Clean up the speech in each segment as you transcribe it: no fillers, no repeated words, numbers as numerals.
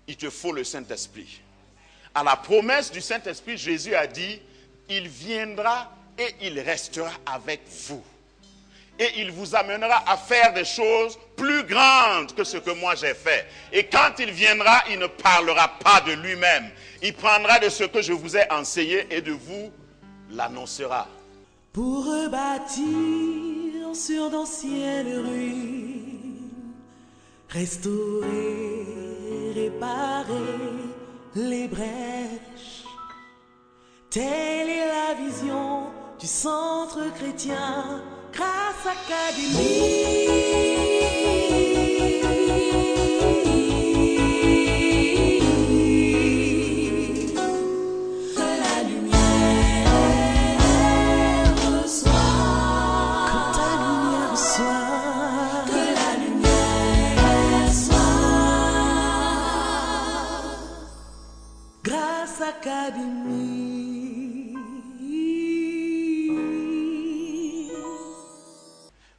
il te faut le Saint-Esprit. À la promesse du Saint-Esprit, Jésus a dit, il viendra et il restera avec vous. Et il vous amènera à faire des choses plus grandes que ce que moi j'ai fait. Et quand il viendra, il ne parlera pas de lui-même. Il prendra de ce que je vous ai enseigné et de vous l'annoncera. Pour rebâtir sur d'anciennes ruines, restaurer, réparer les brèches. Telle est la vision du centre chrétien Grâce Académie. Académie.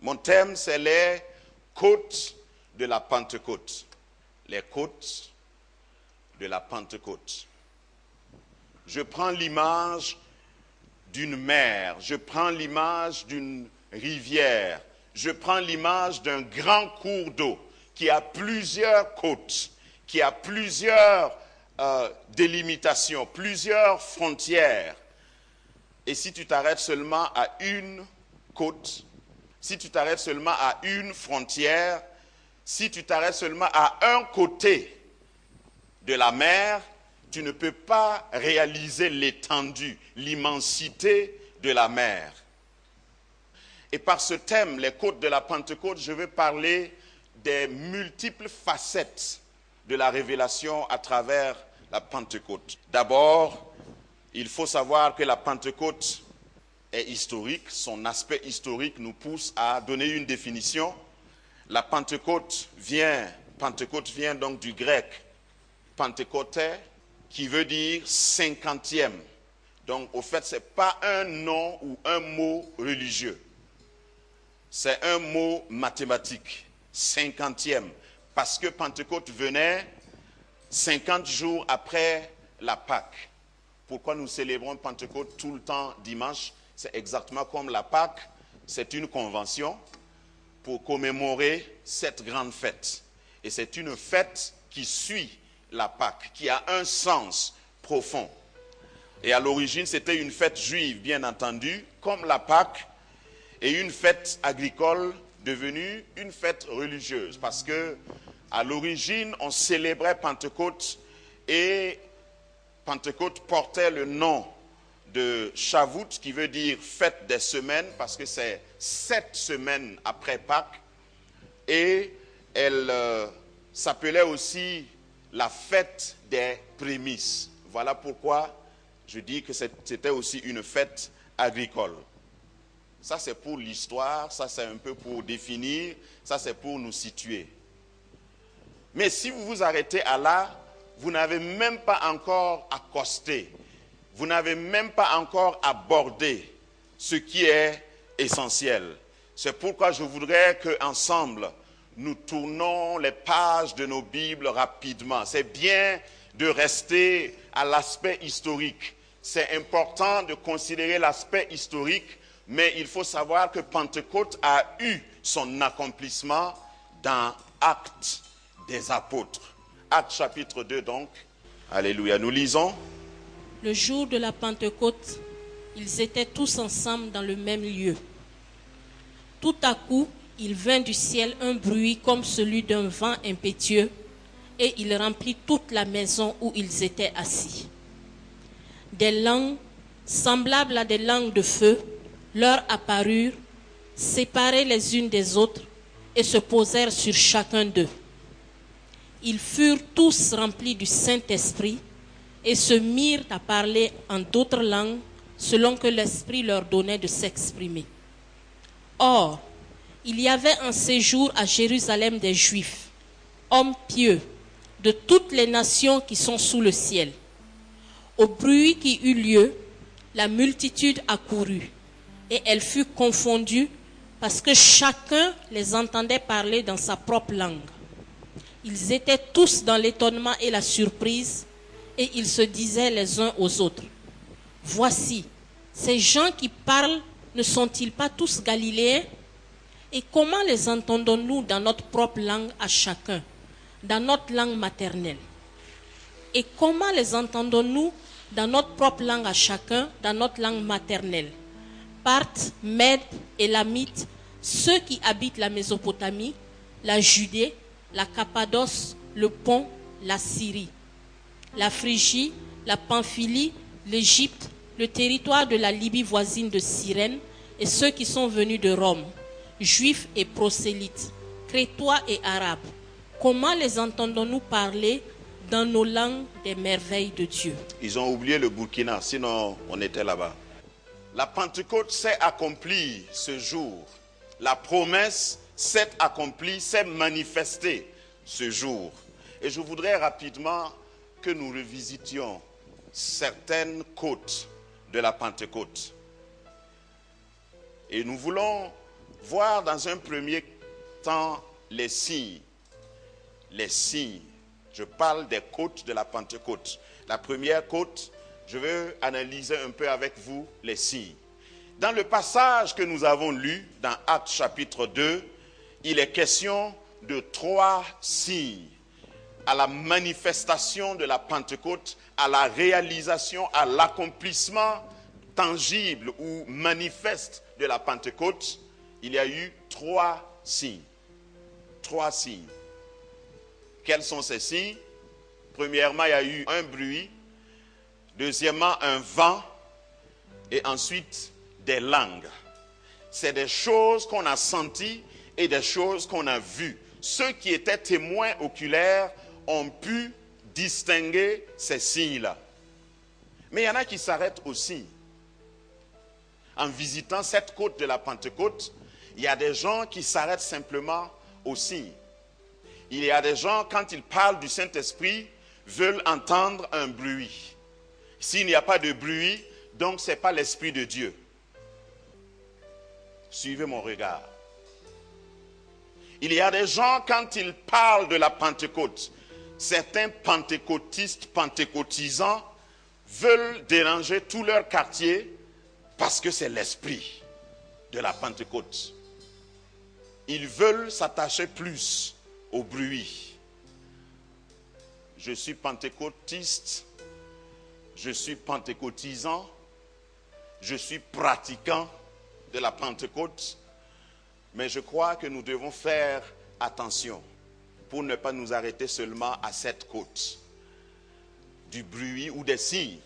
Mon thème, c'est les côtes de la Pentecôte. Les côtes de la Pentecôte. Je prends l'image d'une mer, je prends l'image d'une rivière, je prends l'image d'un grand cours d'eau qui a plusieurs côtes, qui a plusieurs délimitations, plusieurs frontières. Et si tu t'arrêtes seulement à une côte, si tu t'arrêtes seulement à une frontière, si tu t'arrêtes seulement à un côté de la mer, tu ne peux pas réaliser l'étendue, l'immensité de la mer. Et par ce thème, les côtes de la Pentecôte, je veux parler des multiples facettes de la révélation à travers la Pentecôte. D'abord, il faut savoir que la Pentecôte est historique. Son aspect historique nous pousse à donner une définition. La Pentecôte vient donc du grec Pentecôte, qui veut dire cinquantième. Donc, au fait, ce n'est pas un nom ou un mot religieux. C'est un mot mathématique, cinquantième. Parce que Pentecôte venait 50 jours après la Pâque. Pourquoi nous célébrons Pentecôte tout le temps dimanche? C'est exactement comme la Pâque. C'est une convention pour commémorer cette grande fête. Et c'est une fête qui suit la Pâque, qui a un sens profond. Et à l'origine, c'était une fête juive, bien entendu, comme la Pâque, et une fête agricole devenue une fête religieuse. Parce que à l'origine, on célébrait Pentecôte et Pentecôte portait le nom de Shavuot, qui veut dire fête des semaines, parce que c'est 7 semaines après Pâques. Et elle s'appelait aussi la fête des prémices. Voilà pourquoi je dis que c'était aussi une fête agricole. Ça, c'est pour l'histoire, ça, c'est un peu pour définir, ça, c'est pour nous situer. Mais si vous vous arrêtez à là, vous n'avez même pas encore accosté, vous n'avez même pas encore abordé ce qui est essentiel. C'est pourquoi je voudrais qu'ensemble, nous tournons les pages de nos Bibles rapidement. C'est bien de rester à l'aspect historique. C'est important de considérer l'aspect historique, mais il faut savoir que Pentecôte a eu son accomplissement dans Actes des Apôtres. Actes chapitre 2 donc. Alléluia. Nous lisons. Le jour de la Pentecôte, ils étaient tous ensemble dans le même lieu. Tout à coup, il vint du ciel un bruit comme celui d'un vent impétueux, et il remplit toute la maison où ils étaient assis. Des langues, semblables à des langues de feu, leur apparurent, séparées les unes des autres, et se posèrent sur chacun d'eux. Ils furent tous remplis du Saint-Esprit, et se mirent à parler en d'autres langues, selon que l'Esprit leur donnait de s'exprimer. Or, il y avait un séjour à Jérusalem des Juifs, hommes pieux, de toutes les nations qui sont sous le ciel. Au bruit qui eut lieu, la multitude accourut, et elle fut confondue, parce que chacun les entendait parler dans sa propre langue. Ils étaient tous dans l'étonnement et la surprise, et ils se disaient les uns aux autres, « Voici, ces gens qui parlent ne sont-ils pas tous galiléens? Et comment les entendons-nous dans notre propre langue à chacun, dans notre langue maternelle? Et comment les entendons-nous dans notre propre langue à chacun, dans notre langue maternelle? Parthes, Mèdes et Lamites, ceux qui habitent la Mésopotamie, la Judée, la Cappadoce, le Pont, la Syrie, la Phrygie, la Pamphylie, l'Égypte, le territoire de la Libye voisine de Cyrène, et ceux qui sont venus de Rome, juifs et prosélytes, crétois et arabes. Comment les entendons-nous parler dans nos langues des merveilles de Dieu? Ils ont oublié le Burkina, sinon on était là-bas. La Pentecôte s'est accomplie ce jour. La promesse s'est accomplie, s'est manifestée ce jour. Et je voudrais rapidement que nous revisitions certaines côtes de la Pentecôte. Et nous voulons voir dans un premier temps les signes. Les signes. Je parle des côtes de la Pentecôte. La première côte, je veux analyser un peu avec vous les signes. Dans le passage que nous avons lu, dans Actes chapitre 2, il est question de 3 signes à la manifestation de la Pentecôte, à la réalisation, à l'accomplissement tangible ou manifeste de la Pentecôte. Il y a eu 3 signes. 3 signes. Quels sont ces signes? Premièrement, il y a eu un bruit. Deuxièmement, un vent. Et ensuite, des langues. C'est des choses qu'on a senties et des choses qu'on a vues. Ceux qui étaient témoins oculaires ont pu distinguer ces signes-là. Mais il y en a qui s'arrêtent aussi. En visitant cette côte de la Pentecôte, il y a des gens qui s'arrêtent simplement aux signes. Il y a des gens, quand ils parlent du Saint-Esprit, veulent entendre un bruit. S'il n'y a pas de bruit, donc ce n'est pas l'Esprit de Dieu. Suivez mon regard. Il y a des gens, quand ils parlent de la Pentecôte, certains pentecôtistes, pentecôtisants, veulent déranger tout leur quartier parce que c'est l'esprit de la Pentecôte. Ils veulent s'attacher plus au bruit. Je suis pentecôtiste, je suis pentecôtisant, je suis pratiquant de la Pentecôte, mais je crois que nous devons faire attention pour ne pas nous arrêter seulement à cette côte du bruit ou des signes.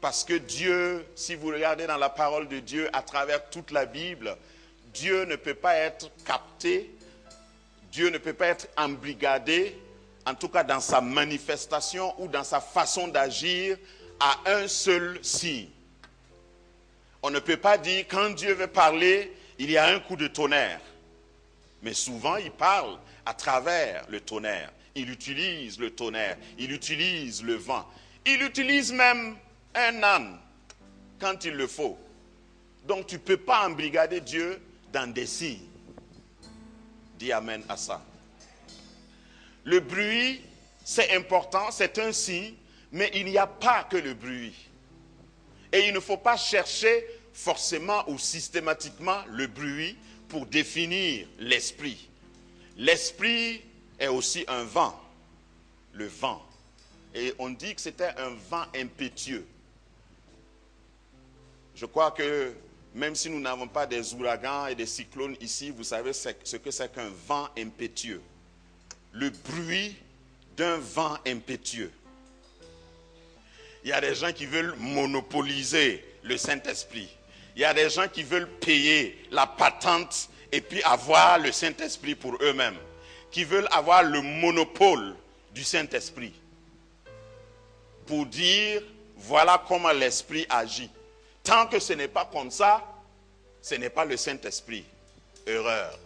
Parce que Dieu, si vous regardez dans la parole de Dieu à travers toute la Bible, Dieu ne peut pas être capté, Dieu ne peut pas être embrigadé, en tout cas dans sa manifestation ou dans sa façon d'agir, à un seul signe. On ne peut pas dire quand Dieu veut parler, il y a un coup de tonnerre. Mais souvent, il parle à travers le tonnerre. Il utilise le tonnerre, il utilise le vent. Il utilise même un âne quand il le faut. Donc tu ne peux pas embrigader Dieu dans des signes. Dis amen à ça. Le bruit, c'est important, c'est un signe, mais il n'y a pas que le bruit. Et il ne faut pas chercher forcément ou systématiquement le bruit pour définir l'esprit. L'esprit est aussi un vent, le vent. Et on dit que c'était un vent impétueux. Je crois que même si nous n'avons pas des ouragans et des cyclones ici, vous savez ce que c'est qu'un vent impétueux. Le bruit d'un vent impétueux. Il y a des gens qui veulent monopoliser le Saint-Esprit. Il y a des gens qui veulent payer la patente et puis avoir le Saint-Esprit pour eux-mêmes. Qui veulent avoir le monopole du Saint-Esprit. Pour dire, voilà comment l'Esprit agit. Tant que ce n'est pas comme ça, ce n'est pas le Saint-Esprit. Erreur.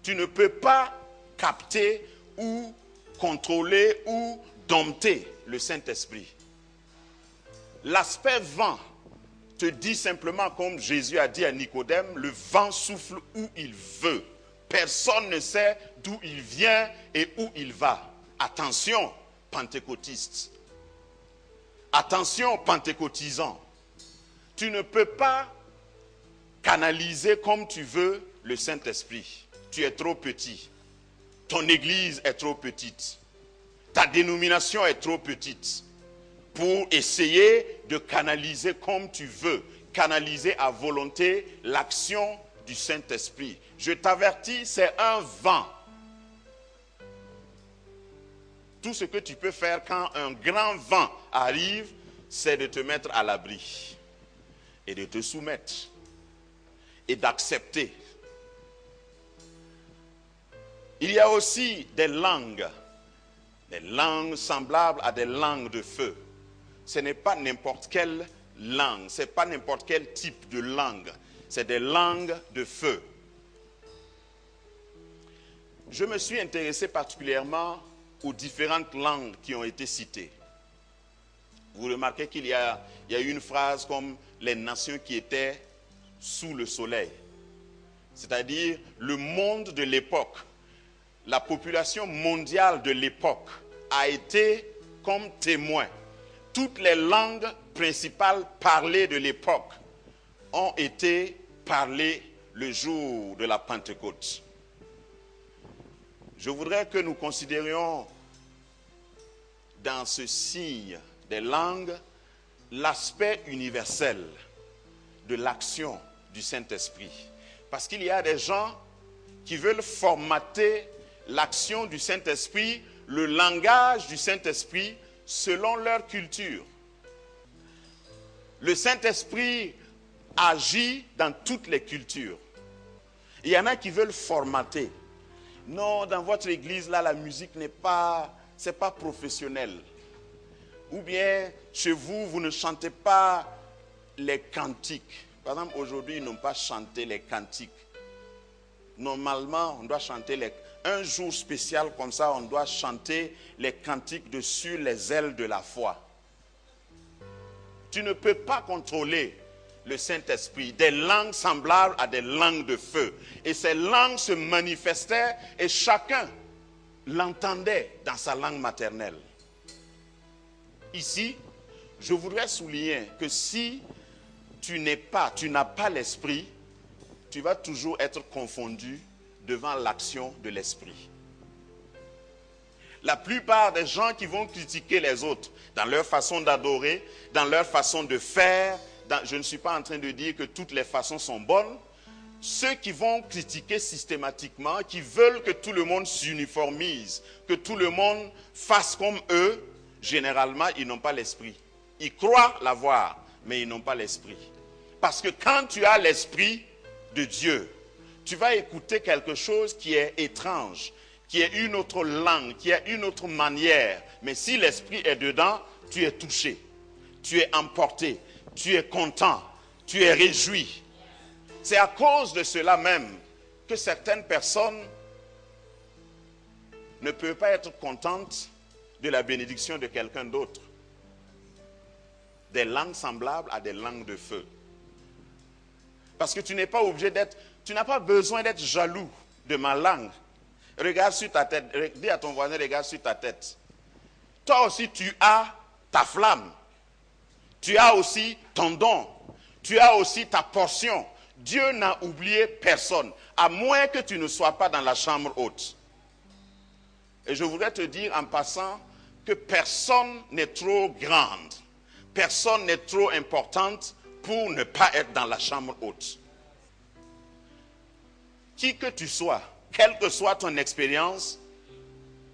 Tu ne peux pas capter ou contrôler ou dompter le Saint-Esprit. L'aspect vent te dit simplement, comme Jésus a dit à Nicodème, le vent souffle où il veut, personne ne sait d'où il vient et où il va. Attention, pentecôtistes. Attention, pentecôtisants. Tu ne peux pas canaliser comme tu veux le Saint-Esprit. Tu es trop petit. Ton église est trop petite. Ta dénomination est trop petite pour essayer de canaliser comme tu veux, canaliser à volonté l'action du Saint-Esprit. Je t'avertis, c'est un vent. Tout ce que tu peux faire quand un grand vent arrive, c'est de te mettre à l'abri et de te soumettre et d'accepter. Il y a aussi des langues semblables à des langues de feu. Ce n'est pas n'importe quelle langue, ce n'est pas n'importe quel type de langue, c'est des langues de feu. Je me suis intéressé particulièrement aux différentes langues qui ont été citées. Vous remarquez qu'il y a une phrase comme « les nations qui étaient sous le soleil », c'est-à-dire le monde de l'époque. La population mondiale de l'époque a été comme témoin. Toutes les langues principales parlées de l'époque ont été parlées le jour de la Pentecôte. Je voudrais que nous considérions dans ce signe des langues l'aspect universel de l'action du Saint-Esprit. Parce qu'il y a des gens qui veulent formater l'action du Saint-Esprit, le langage du Saint-Esprit, selon leur culture. Le Saint-Esprit agit dans toutes les cultures. Il y en a qui veulent formater. Non, dans votre église, là, la musique n'est pas, c'est pas professionnel. Ou bien, chez vous, vous ne chantez pas les cantiques. Par exemple, aujourd'hui, ils n'ont pas chanté les cantiques. Normalement, on doit chanter un jour spécial comme ça, on doit chanter les cantiques de Sur les ailes de la foi. Tu ne peux pas contrôler le Saint-Esprit. Des langues semblables à des langues de feu. Et ces langues se manifestaient et chacun l'entendait dans sa langue maternelle. Ici, je voudrais souligner que si tu n'as pas l'Esprit, tu vas toujours être confondu devant l'action de l'Esprit. La plupart des gens qui vont critiquer les autres dans leur façon d'adorer, dans leur façon de faire, je ne suis pas en train de dire que toutes les façons sont bonnes. Ceux qui vont critiquer systématiquement, qui veulent que tout le monde s'uniformise, que tout le monde fasse comme eux, généralement, ils n'ont pas l'Esprit. Ils croient l'avoir, mais ils n'ont pas l'Esprit. Parce que quand tu as l'Esprit de Dieu, tu vas écouter quelque chose qui est étrange, qui est une autre langue, qui est une autre manière. Mais si l'Esprit est dedans, tu es touché, tu es emporté, tu es content, tu es réjoui. C'est à cause de cela même que certaines personnes ne peuvent pas être contentes de la bénédiction de quelqu'un d'autre. Des langues semblables à des langues de feu. Parce que tu n'es pas obligé d'être, tu n'as pas besoin d'être jaloux de ma langue. Regarde sur ta tête, dis à ton voisin, regarde sur ta tête. Toi aussi, tu as ta flamme. Tu as aussi ton don. Tu as aussi ta portion. Dieu n'a oublié personne, à moins que tu ne sois pas dans la chambre haute. Et je voudrais te dire en passant que personne n'est trop grande, personne n'est trop importante pour ne pas être dans la chambre haute. Qui que tu sois, quelle que soit ton expérience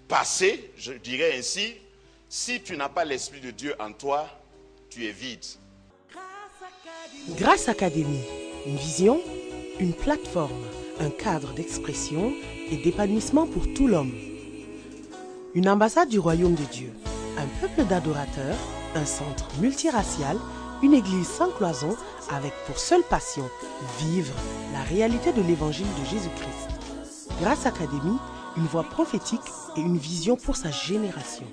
passée, je dirais ainsi, si tu n'as pas l'Esprit de Dieu en toi, tu es vide. Grâce Académie, une vision, une plateforme, un cadre d'expression et d'épanouissement pour tout l'homme. Une ambassade du royaume de Dieu, un peuple d'adorateurs, un centre multiracial, une église sans cloison avec pour seule passion vivre la réalité de l'évangile de Jésus-Christ. Grâce Académie, une voix prophétique et une vision pour sa génération.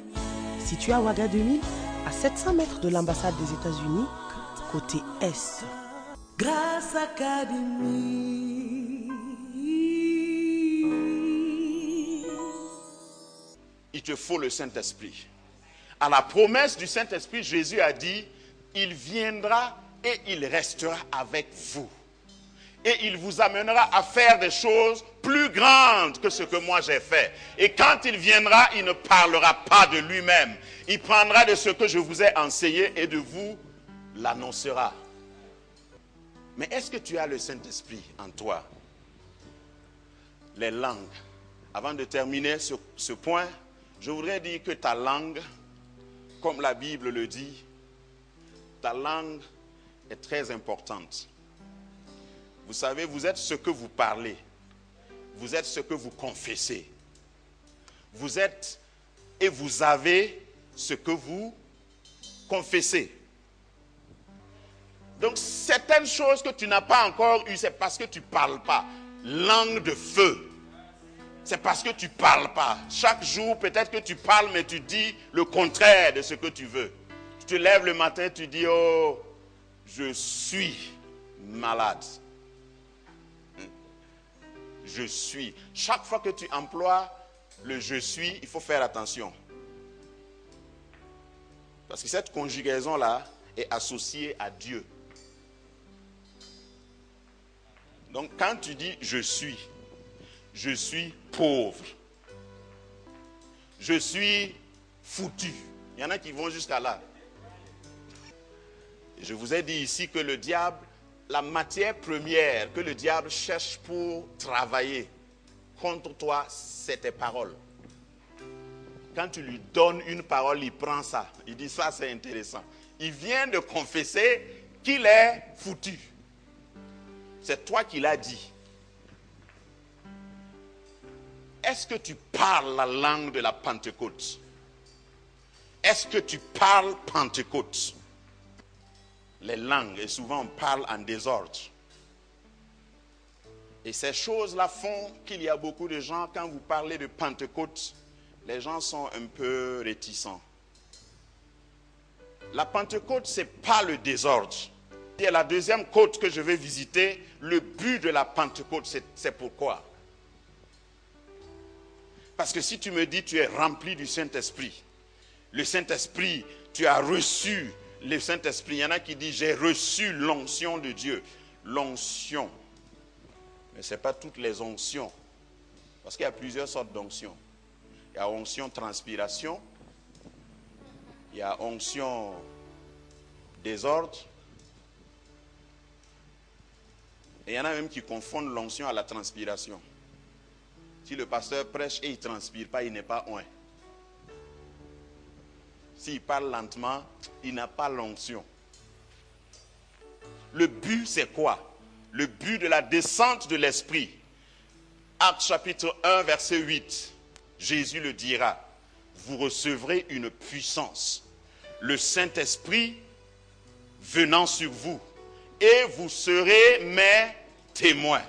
Situé à Ouaga 2000, à 700 mètres de l'ambassade des États-Unis, côté Est. Grâce Académie. il te faut le Saint-Esprit. À la promesse du Saint-Esprit, Jésus a dit, il viendra et il restera avec vous. Et il vous amènera à faire des choses plus grandes que ce que moi j'ai fait. Et quand il viendra, il ne parlera pas de lui-même. Il prendra de ce que je vous ai enseigné et de vous l'annoncera. Mais est-ce que tu as le Saint-Esprit en toi? Les langues. Avant de terminer sur ce point, je voudrais dire que ta langue, comme la Bible le dit, ta langue est très importante. Vous savez, vous êtes ce que vous parlez. Vous êtes ce que vous confessez. Vous êtes et vous avez ce que vous confessez. Donc, certaines choses que tu n'as pas encore eues, c'est parce que tu ne parles pas. Langue de feu. C'est parce que tu ne parles pas. Chaque jour, peut-être que tu parles, mais tu dis le contraire de ce que tu veux. Tu te lèves le matin, tu dis, oh, je suis malade. Je suis. Chaque fois que tu emploies le je suis, il faut faire attention. Parce que cette conjugaison-là est associée à Dieu. Donc quand tu dis je suis pauvre, je suis foutu. Il y en a qui vont jusqu'à là. Je vous ai dit ici que le diable, la matière première que le diable cherche pour travailler contre toi, c'est tes paroles. Quand tu lui donnes une parole, il prend ça. Il dit ça, c'est intéressant. Il vient de confesser qu'il est foutu. C'est toi qui l'as dit. Est-ce que tu parles la langue de la Pentecôte? Est-ce que tu parles Pentecôte? Les langues, et souvent on parle en désordre. Et ces choses-là font qu'il y a beaucoup de gens, quand vous parlez de Pentecôte, les gens sont un peu réticents. La Pentecôte, ce n'est pas le désordre. Et la deuxième côte que je vais visiter, le but de la Pentecôte, c'est pourquoi? Parce que si tu me dis tu es rempli du Saint-Esprit, le Saint-Esprit, tu as reçu le Saint-Esprit. Il y en a qui disent j'ai reçu l'onction de Dieu. L'onction. Mais ce n'est pas toutes les onctions. Parce qu'il y a plusieurs sortes d'onctions. Il y a onction transpiration. Il y a onction désordre. Et il y en a même qui confondent l'onction à la transpiration. Si le pasteur prêche et il ne transpire pas, il n'est pas oint. S'il parle lentement, il n'a pas l'onction. Le but, c'est quoi? Le but de la descente de l'Esprit. Actes chapitre 1, verset 8. Jésus le dira. Vous recevrez une puissance. Le Saint-Esprit venant sur vous. Et vous serez mes témoins.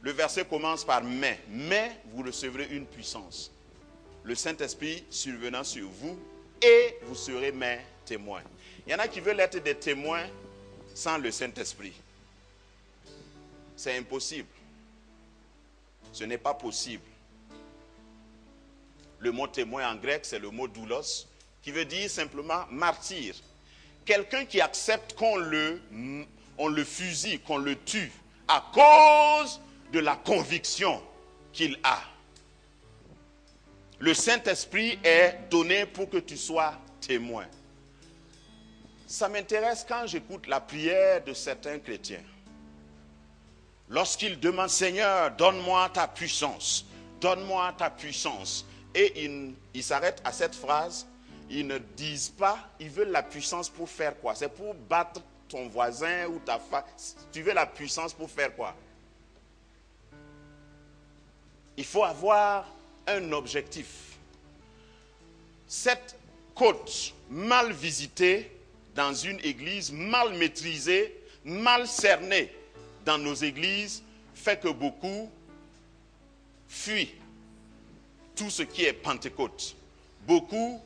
Le verset commence par mais. Mais vous recevrez une puissance. Le Saint-Esprit survenant sur vous et vous serez mes témoins. Il y en a qui veulent être des témoins sans le Saint-Esprit. C'est impossible. Ce n'est pas possible. Le mot témoin en grec, c'est le mot doulos, qui veut dire simplement martyr. Quelqu'un qui accepte qu'on le fusille, qu'on le tue à cause de la conviction qu'il a. Le Saint-Esprit est donné pour que tu sois témoin. Ça m'intéresse quand j'écoute la prière de certains chrétiens. Lorsqu'ils demandent, Seigneur, donne-moi ta puissance, donne-moi ta puissance. Et ils s'arrêtent à cette phrase, ils ne disent pas, ils veulent la puissance pour faire quoi? C'est pour battre ton voisin ou ta femme. Tu veux la puissance pour faire quoi? Il faut avoir un objectif. Cette côte mal visitée dans une église, mal maîtrisée, mal cernée dans nos églises, fait que beaucoup fuient tout ce qui est Pentecôte. Beaucoup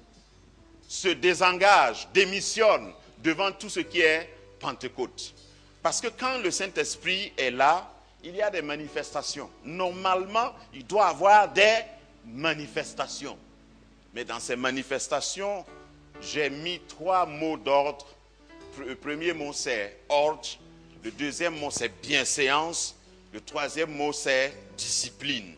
se désengagent, démissionnent devant tout ce qui est Pentecôte. Parce que quand le Saint-Esprit est là, il y a des manifestations. Normalement, il doit y avoir des manifestations. Mais dans ces manifestations, j'ai mis 3 mots d'ordre. Le premier mot, c'est ordre. Le deuxième mot, c'est bienséance. Le troisième mot, c'est discipline.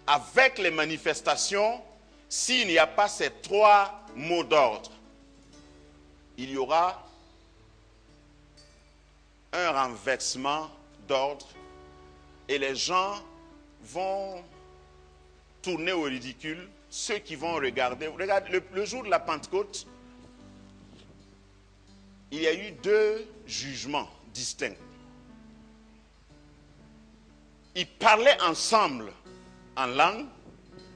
Avec les manifestations, s'il n'y a pas ces 3 mots d'ordre, il y aura un renversement d'ordre et les gens vont tourner au ridicule. Ceux qui vont regarder, le jour de la Pentecôte, il y a eu 2 jugements distincts. Ils parlaient ensemble en langue,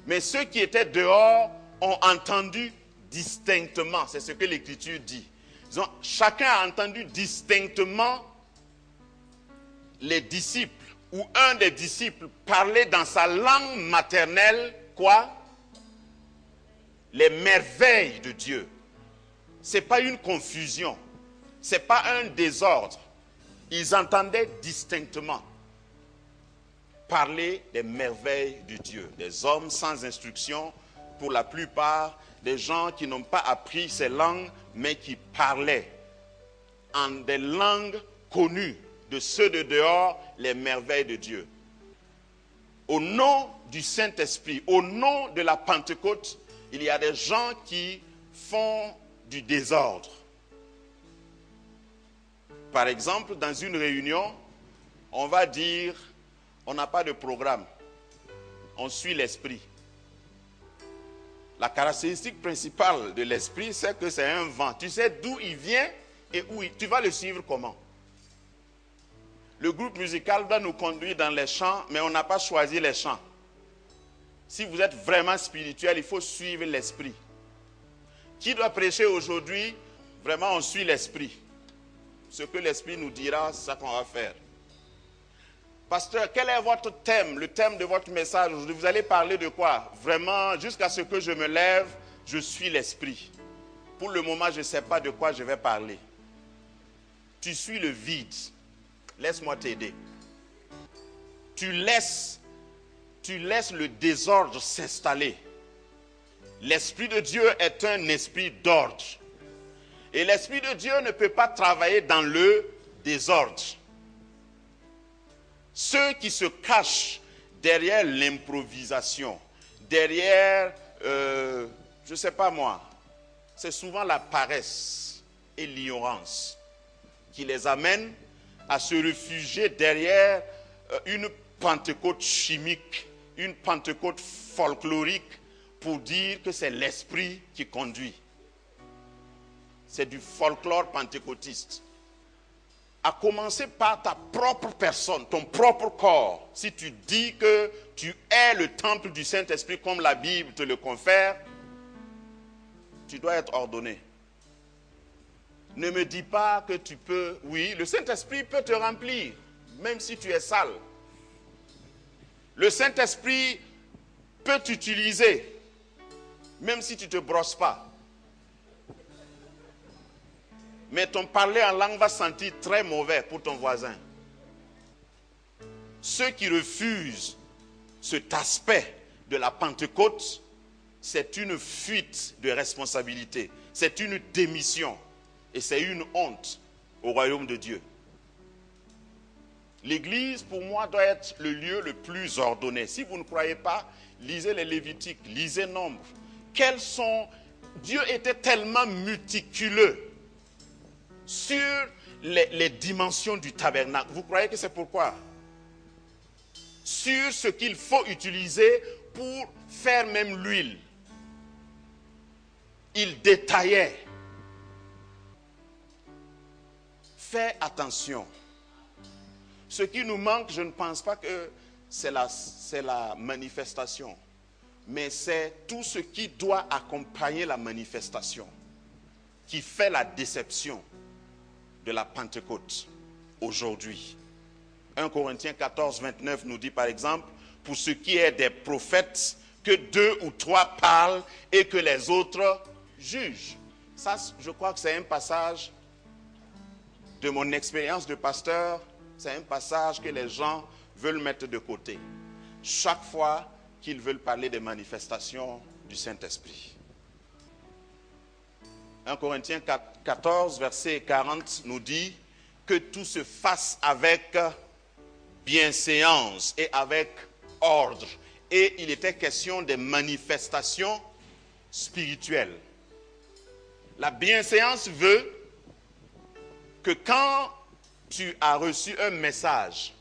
mais ceux qui étaient dehors ont entendu distinctement. C'est ce que l'Écriture dit. Chacun a entendu distinctement les disciples ou un des disciples parler dans sa langue maternelle, quoi? Les merveilles de Dieu. Ce n'est pas une confusion, ce n'est pas un désordre. Ils entendaient distinctement parler des merveilles de Dieu. Des hommes sans instruction, pour la plupart, des gens qui n'ont pas appris ces langues, mais qui parlaient en des langues connues de ceux de dehors, les merveilles de Dieu. Au nom du Saint-Esprit, au nom de la Pentecôte, il y a des gens qui font du désordre. Par exemple, dans une réunion, on va dire, on n'a pas de programme, on suit l'esprit. La caractéristique principale de l'esprit, c'est que c'est un vent. Tu sais d'où il vient et où tu vas le suivre comment? Le groupe musical doit nous conduire dans les champs, mais on n'a pas choisi les champs. Si vous êtes vraiment spirituel, il faut suivre l'esprit. Qui doit prêcher aujourd'hui? Vraiment, on suit l'esprit. Ce que l'esprit nous dira, c'est ça qu'on va faire. Pasteur, quel est votre thème, le thème de votre message aujourd'hui? Vous allez parler de quoi? Vraiment, jusqu'à ce que je me lève, je suis l'esprit. Pour le moment, je ne sais pas de quoi je vais parler. Tu suis le vide. Laisse-moi t'aider. Tu laisses le désordre s'installer. L'Esprit de Dieu est un esprit d'ordre. Et l'Esprit de Dieu ne peut pas travailler dans le désordre. Ceux qui se cachent derrière l'improvisation, derrière, je ne sais pas moi, c'est souvent la paresse et l'ignorance qui les amènent à se réfugier derrière une Pentecôte chimique, une Pentecôte folklorique pour dire que c'est l'esprit qui conduit. C'est du folklore pentecôtiste. À commencer par ta propre personne, ton propre corps. Si tu dis que tu es le temple du Saint-Esprit comme la Bible te le confère, tu dois être ordonné. Ne me dis pas que tu peux... Oui, le Saint-Esprit peut te remplir, même si tu es sale. Le Saint-Esprit peut t'utiliser, même si tu ne te brosses pas. Mais ton parler en langue va sentir très mauvais pour ton voisin. Ceux qui refusent cet aspect de la Pentecôte, c'est une fuite de responsabilité. C'est une démission. Et c'est une honte au royaume de Dieu. L'église, pour moi, doit être le lieu le plus ordonné. Si vous ne croyez pas, lisez les Lévitiques, lisez Nombre. Dieu était tellement méticuleux sur les dimensions du tabernacle. Vous croyez que c'est pourquoi? Sur ce qu'il faut utiliser pour faire même l'huile. Il détaillait. Fais attention. Ce qui nous manque, je ne pense pas que c'est la manifestation. Mais c'est tout ce qui doit accompagner la manifestation qui fait la déception de la Pentecôte aujourd'hui. 1 Corinthiens 14, 29 nous dit par exemple, pour ce qui est des prophètes, que 2 ou 3 parlent et que les autres jugent. Ça, je crois que c'est un passage de mon expérience de pasteur, c'est un passage que les gens veulent mettre de côté. chaque fois qu'ils veulent parler des manifestations du Saint-Esprit. 1 Corinthiens 14, verset 40 nous dit que tout se fasse avec bienséance et avec ordre. Et il était question des manifestations spirituelles. La bienséance veut que quand tu as reçu un message,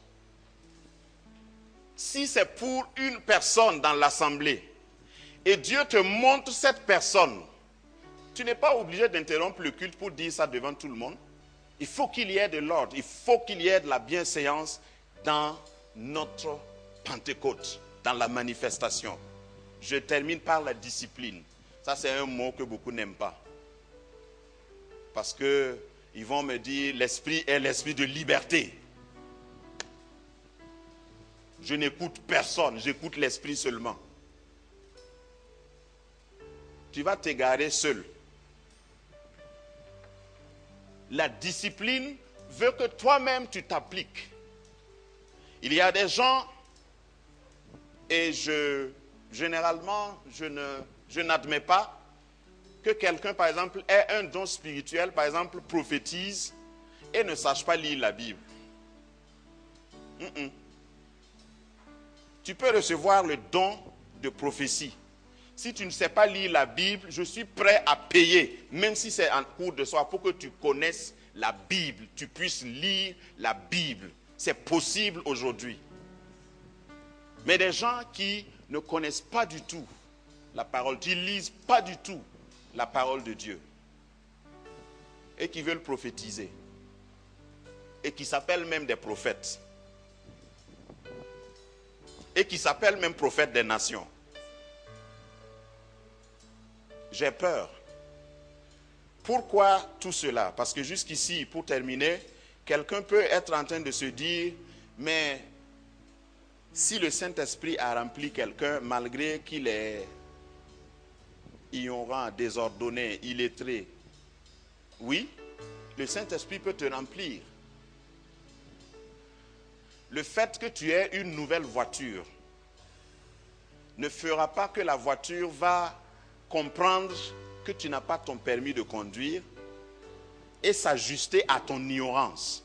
si c'est pour une personne dans l'assemblée, et Dieu te montre cette personne, tu n'es pas obligé d'interrompre le culte pour dire ça devant tout le monde. Il faut qu'il y ait de l'ordre, il faut qu'il y ait de la bienséance dans notre Pentecôte, dans la manifestation. Je termine par la discipline. Ça, c'est un mot que beaucoup n'aiment pas. Parce qu'ils vont me dire, l'esprit est l'esprit de liberté. Je n'écoute personne, j'écoute l'esprit seulement. Tu vas t'égarer seul. La discipline veut que toi-même tu t'appliques. Il y a des gens, et généralement, je n'admets pas que quelqu'un, par exemple, ait un don spirituel, par exemple, prophétise et ne sache pas lire la Bible. Tu peux recevoir le don de prophétie. Si tu ne sais pas lire la Bible, je suis prêt à payer, même si c'est en cours de soir, pour que tu connaisses la Bible, tu puisses lire la Bible. C'est possible aujourd'hui. Mais des gens qui ne connaissent pas du tout la parole, qui ne lisent pas du tout la parole de Dieu, et qui veulent prophétiser, et qui s'appellent même des prophètes, et qui s'appellent même prophètes des nations. J'ai peur. Pourquoi tout cela? Parce que jusqu'ici, pour terminer, quelqu'un peut être en train de se dire, mais si le Saint-Esprit a rempli quelqu'un, malgré qu'il est ignorant, désordonné, illettré, oui, le Saint-Esprit peut te remplir. Le fait que tu aies une nouvelle voiture ne fera pas que la voiture va comprendre que tu n'as pas ton permis de conduire et s'ajuster à ton ignorance.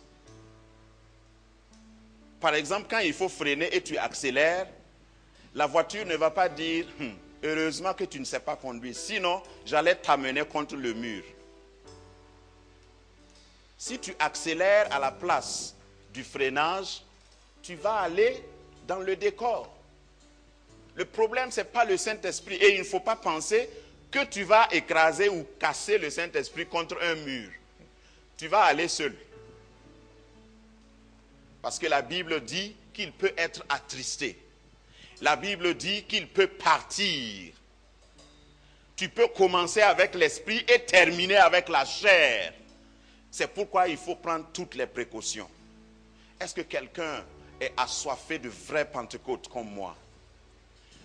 Par exemple, quand il faut freiner et tu accélères, la voiture ne va pas dire « Heureusement que tu ne sais pas conduire, sinon j'allais t'amener contre le mur. » Si tu accélères à la place du freinage, tu vas aller dans le décor. Le problème, ce n'est pas le Saint-Esprit. Et il ne faut pas penser que tu vas écraser ou casser le Saint-Esprit contre un mur. Tu vas aller seul. Parce que la Bible dit qu'il peut être attristé. La Bible dit qu'il peut partir. Tu peux commencer avec l'esprit et terminer avec la chair. C'est pourquoi il faut prendre toutes les précautions. Est-ce que quelqu'un est assoiffé de vraie Pentecôte comme moi?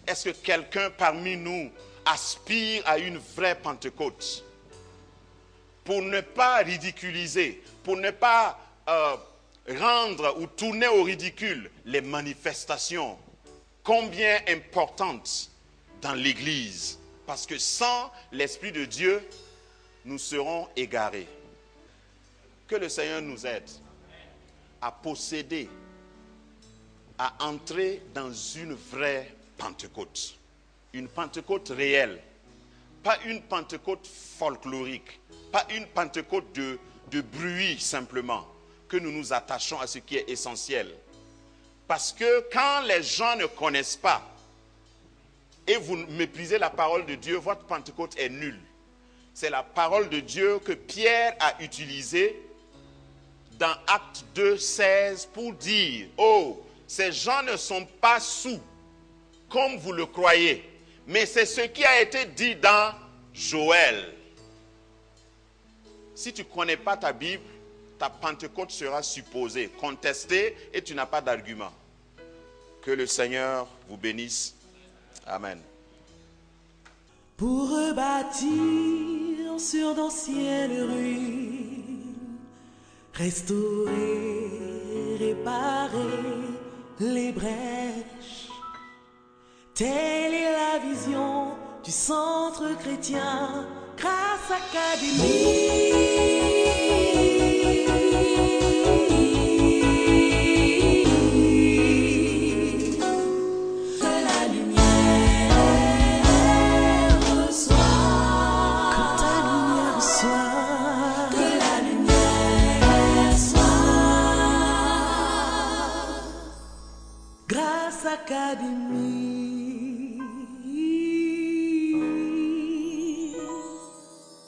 Est-ce que quelqu'un parmi nous aspire à une vraie Pentecôte? Pour ne pas ridiculiser, pour ne pas rendre ou tourner au ridicule les manifestations combien importantes dans l'Église. Parce que sans l'Esprit de Dieu, nous serons égarés. Que le Seigneur nous aide à posséder, à entrer dans une vraie Pentecôte. Une Pentecôte réelle. Pas une Pentecôte folklorique. Pas une Pentecôte de bruit simplement. Que nous nous attachons à ce qui est essentiel. Parce que quand les gens ne connaissent pas et vous méprisez la parole de Dieu, votre Pentecôte est nulle. C'est la parole de Dieu que Pierre a utilisée dans Actes 2, 16 pour dire « Oh, ces gens ne sont pas soûls comme vous le croyez. » Mais c'est ce qui a été dit dans Joël. Si tu ne connais pas ta Bible, ta Pentecôte sera supposée, contestée et tu n'as pas d'argument. Que le Seigneur vous bénisse. Amen. Pour rebâtir sur d'anciennes ruines, restaurer, réparer les brèches, Telle est la vision du centre chrétien Grâce Académie. Grâce Académie.